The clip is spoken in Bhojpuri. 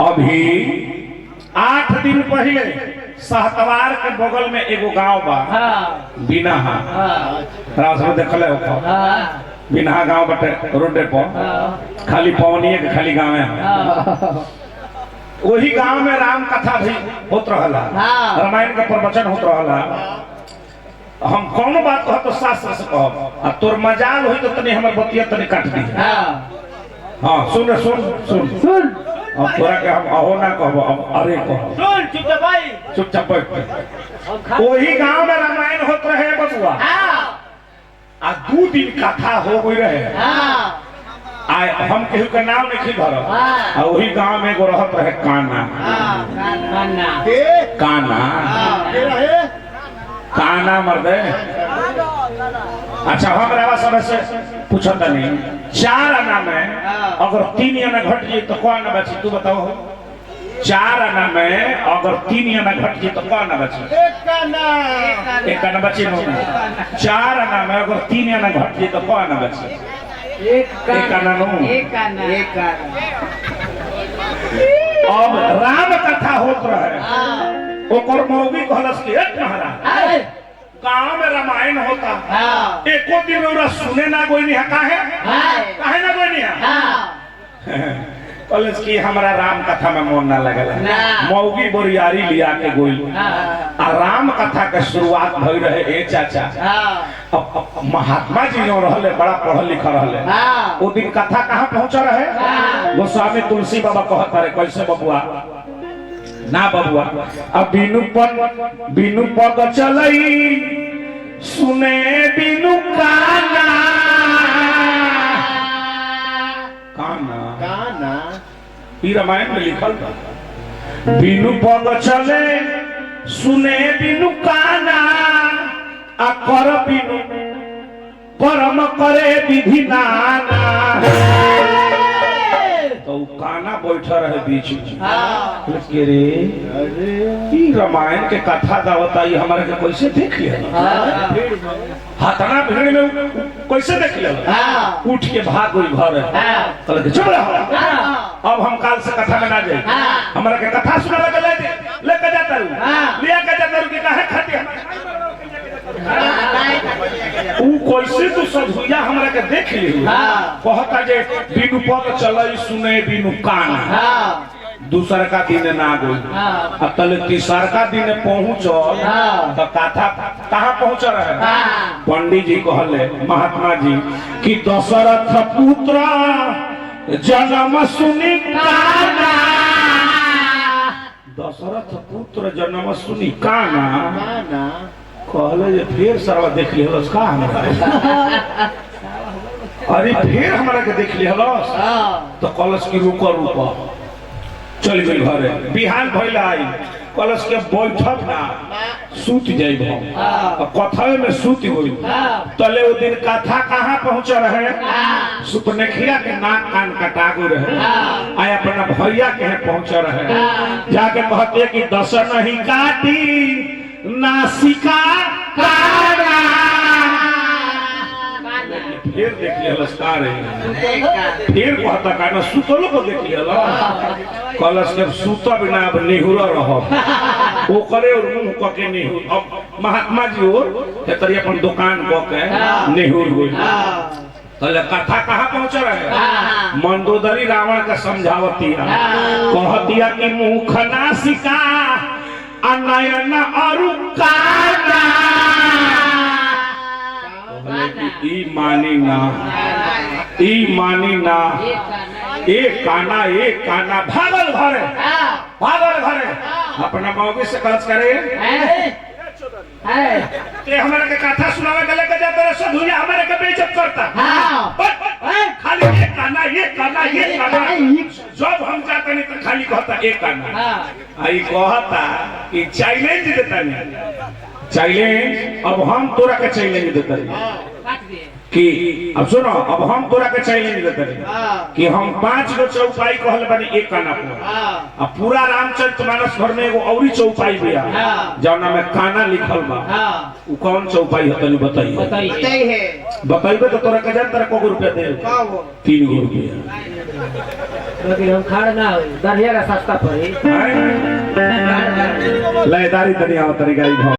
अभी 8 दिन पहले सहतवार के बगल में एगो गांव बा बिनहा। रास्ता देखले हो बिनहा गांव बटे रोडे पर खाली पवनिए के खाली गांव है। वही गांव में राम कथा भी होत रहला, रामायण का प्रवचन होत रहला। हम कौन बात कह तो शास्त्र से कह, तोर मजाल होई तो तनी हमर बतिया तनी काट दी। हां सुन सुन सुन सुन, अब तोरा के हम अहो ना कहब, अब अरे कह सुन। चुपचाप भाई चुपचाप बैठ। वही गांव में रामायण होत रहे बबुआ। आ 2 दिन कथा हो गई रहे। आय हम केहू के नाम नहीं धरब। आ वही गांव में एगो रहत रहे काना। काना काना मर्दे। अच्छा हम रवा सब से पूछत नहीं, 4 आना में अगर 3 आना घट जाए तो कौन ना बची? तू बताओ। 4 आना में अगर 3 आना घट जाए तो कौन ना बची? एक आना बची नहीं। 4 आना में अगर 3 आना घट जाए तो कौन ना बची? एक आना नो। अब राम कथा होत रहे। ओकर मौगी कहलस कि एक महाराज गांव में रामायण होता, एको दिन ओरा सुने ना कोई नहीं। काहे काहे ना कोई नहीं? कहलस कि हमरा राम कथा में मन ना लगला। मौगी बोरियारी लिया के गोई आ राम कथा के शुरुआत भई रहे। ए चाचा महात्मा जी जो रहले बड़ा पढ़ल लिखल रहले। वो दिन कथा कहाँ पहुंचा रहे? गोस्वामी तुलसी बाबा कहत रहे कैसे बबुआ ना बबुआ, अब बिनु पग चलई सुने बिनु काना। काना काना ई रामायण में लिखल बा। बिनु पग चले सुने बिनु काना, आ कर बिनु परम करे विधि नाना। तो काना बैठा रहे बीच में। रे ई रामायण के कथा दावता ई हमारे के कैसे देख लिया? हतना भीड़ में कैसे देख लिया? उठ के भाग गई घर। कहले चुप रहो, अब हम काल से कथा में ना जाए। हमारा के कथा सुना लेके जाता रू लिया के जाता रू कि काहे खाती ऊ कैसे तू सधुइया हमरा के देख ली। कहता जे बिनु पग चलई सुने बिनु काना। दूसर का दिन ना गई, अब तले तीसर का दिन पहुंचल तो कथा कहाँ पहुंच रहे? पंडित जी कहले महात्मा जी कि दशरथ पुत्र जन्म सुनी काना। दशरथ पुत्र जन्म सुनी काना। कहले जे फिर सरवा देख ली हलस का हमरा? अरे फिर हमरा के देख ली हलस तो कलश की रुको रुको चल गई घरे। बिहान भइल आई कलश के बैठब ना सूत जाइब हम। कथा में सूत गई। तले वो दिन कथा कहाँ पहुंच रहे? सुपनेखिया के नाक कान कटा गो रहे। आय अपना भैया के पहुंच रहे। जाके कहते कि 10 नहीं काटी नासिका काना। फिर देख लिया लस्कार है। फिर कहता काना सुतलो को देख लिया कलश के सुता बिना अब निहुरा रहो वो करे और मुंह को के निहुर। अब महात्मा जी और तरी अपन दुकान को के निहुर हुई। तले कथा कहाँ पहुंच रहे? मंदोदरी रावण का समझावतिया कहतिया कि मुख नासिका अनयन अरुकाना। ई मानी ना एक काना भागल घरे अपना मौगी से कर्ज करे। ते हमारे के कथा सुनावे के लेके जाते रहे सधुइया हमारे के बेइज्जत करता। खाली ये काना जब हम जाते नहीं तो खाली कहता एक काना। आई कहता कि चैलेंज देता नहीं चैलेंज। अब हम तोरा के चैलेंज देते कि अब सुनो अब हम तोरा के चैलेंज देते कि हम 5 गो चौपाई कहले बानी एक काना पर। अब पूरा रामचरितमानस भर में एगो औरी चौपाई बिया जौना में काना लिखल बा। उ कौन चौपाई है तनी बताइए? बताइबे तो तोरा के जान तरह को रुपया दे? 3 गो रुपया। लेकिन हम खाड़ ना होई दरिया का सस्ता पड़ी लयदारी तनी आओ तरी गाई